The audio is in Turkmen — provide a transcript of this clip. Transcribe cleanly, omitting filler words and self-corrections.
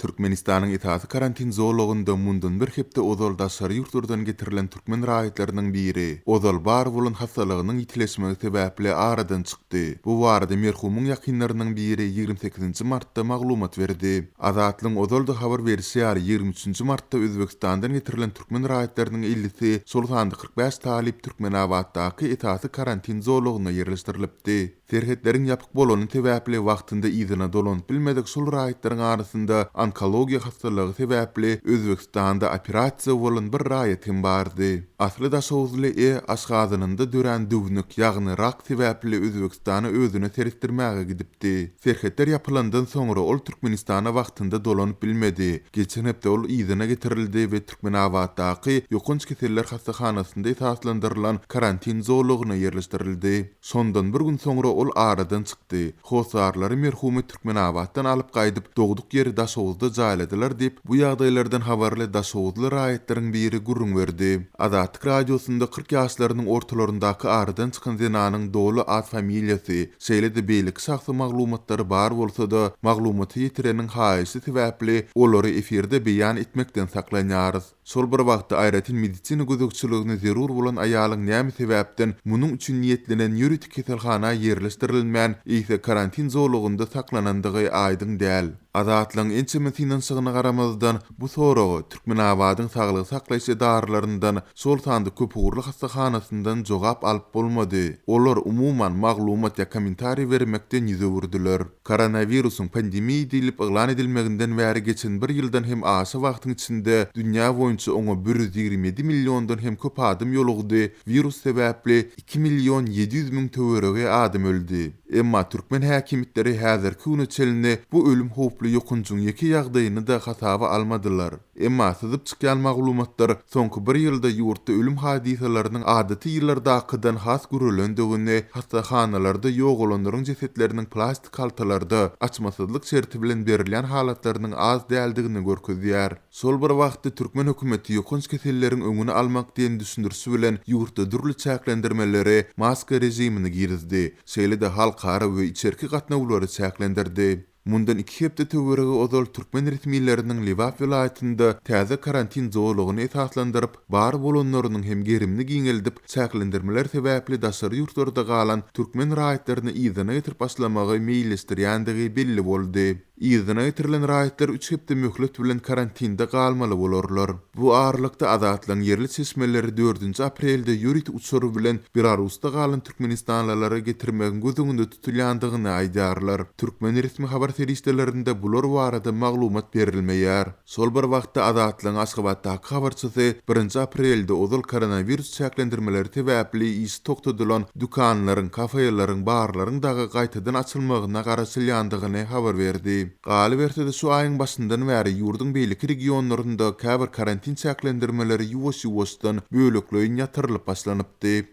Türkmenistanyň itaat karantin zorlugynda mundan bir hepde ozal daşary ýurtlardan getirilen türkmen raýatlarynyň biri, ozal bar bolan hastalygynyň ýitileşmegi sebäpli aradan çykdy. Bu barada merhumyň ýakynlarynyň biri 28 martda maglumat berdi. Azatlyň ozalda habar berýär 23 martda Özbekistandan getirilen türkmen raýatlarynyň illisi Sultandy 45 talip Türkmenabaddaky itaat karantin zorlugyna ýerleşdirilipdi. Serhetleriň ýapyk bolanyny sebäpli wagtynda izine dolanyp bilmedik şol raýatlaryň arasynda onkologiýa hastalygy sebäpli Özbekistanda operasiýa bolan bir raýat hem bardy. Asly da şowuzly aşgazynynda dören düwnük ýagny rak sebäpli Özbekistana özüne serikdirmäge gidipdi. Serhetler ýapylandan soňra ol Türkmenistana wagtynda dolanyp bilmedi. Geçen hepde ol izine getirildi we Türkmenabaddaky ýokunç keseller hastahanasynda esaslandyrylan karantin zorlugyna ýerleşdirildi. Sondan bir gün soňra ol aradan çykdy. Hosarlary merhumy Türkmenabaddan alyp gaýdyp dogduk ýeri Daşowuzda jaýladylar diýip bu ýagdaýlardan habarly Daşowuzly raýatlaryň biri gurrun berdi. Azatlyk radiosunda 40 ýaşlarynyň ortalaryndaky aradan çykan zenanyň dolu ad familiýasy, şeýle-de beýlik şahsy maglumatlary bar bolsa-da maglumaty ýetireniň haýysy sebäpli olary efirde beýan etmekden saklanýarys. Şol bir wagtda aýratyn medisina gözükçüligine zerur bolan aýalyň näme sebäpden munyň üçin niýetlenen ýuridik keselhana ýerleşdirilmän ýa-da karantin zorlugynda saklanandygy aýdyň däl. Azatlyň ençemetinden sygyna garamazdan bu soragy Türkmenabadyň saglyk saklaýşy darlaryndan şol sandy köp uğurly hastahanasyndan jogap alyp bolmady. Olar umuman maglumat ýa kommentari bermekden ýüze wurdylar. Koronawirusyň pandemiýa diýilip eglan edilmeginden bäri geçen bir ýyldan hem aşy wagtyň içinde dünýä boýunça oňa 127 millióndan hem köp adam ýolugdy. Virus sebäpli 2 milyon 700 000 töwerege adam öldü. Emma Türkmen häkimitleri häzirki güne çelini bu ölüm howply ýokunjuň ýeki ýagdaýyny da hasaba almadylar. Emma syzyp çykýan maglumatlar soňky bir ýylda ýurtda ölüm hadisalarynyň adaty ýyllardakydan has görülendigini, hastahanalarda ýok olanlaryň jesetleriniň plastik haltalarda açmasyzlyk şerti bilen berilen halatlarynyň az däldigini görkezýär. Şol bir wagtda Türkmen hökümeti ýokunç keselleriň öňüni almak diýen düşündürsi bilen ýurtda dürli çäklendirmeleri, maska rejimini girizdi. Şeýle-de halkara we içerki gatnawlary çäklendirdi. Mundan 2 hepde töwerege ozal Türkmen resmiýetleriniň Liwat vilayatynda täze karantin zorlugyny esaslandyryp, bar bolanlarynyň hem gerimli giňeldip, çäklendirmeler sebäpli daşary ýurtlarda galan Türkmen raýatlaryny izine getirip başlamagy meýilestirýändigi belli boldy. İzine getirilen raýatlar 3 hepde möhlet bilen karantinda galmaly bolarlar. Bu aralykda azatlyň yerli çeşmeleri 4-nji aprelde ýurit uçury bilen Belarusda galan Türkmenistanlylary getirmegi gözüňde tutulýandygyny aýdarlar. Türkmen resmi habar serişdelerinde bular barada maglumat berilmeýär. Şol bir wagtda azatlyň Aşgabatdaky habarçysy 1-nji aprelde ozal koronavirus çäklendirmeleri sebäpli iş toktadylan dukanlaryň, kafeleriň, barlaryň dagy gaýtadan açylmagyna garaşylýandygyny habar berdi. Galy berse-de şu aýyň başyndan bäri ýurdun beýlik regionlarynda käbir karantin çäklendirmeleri ýuwaş-ýuwaşdan bölekleýin ýatyrylyp başlanypdy.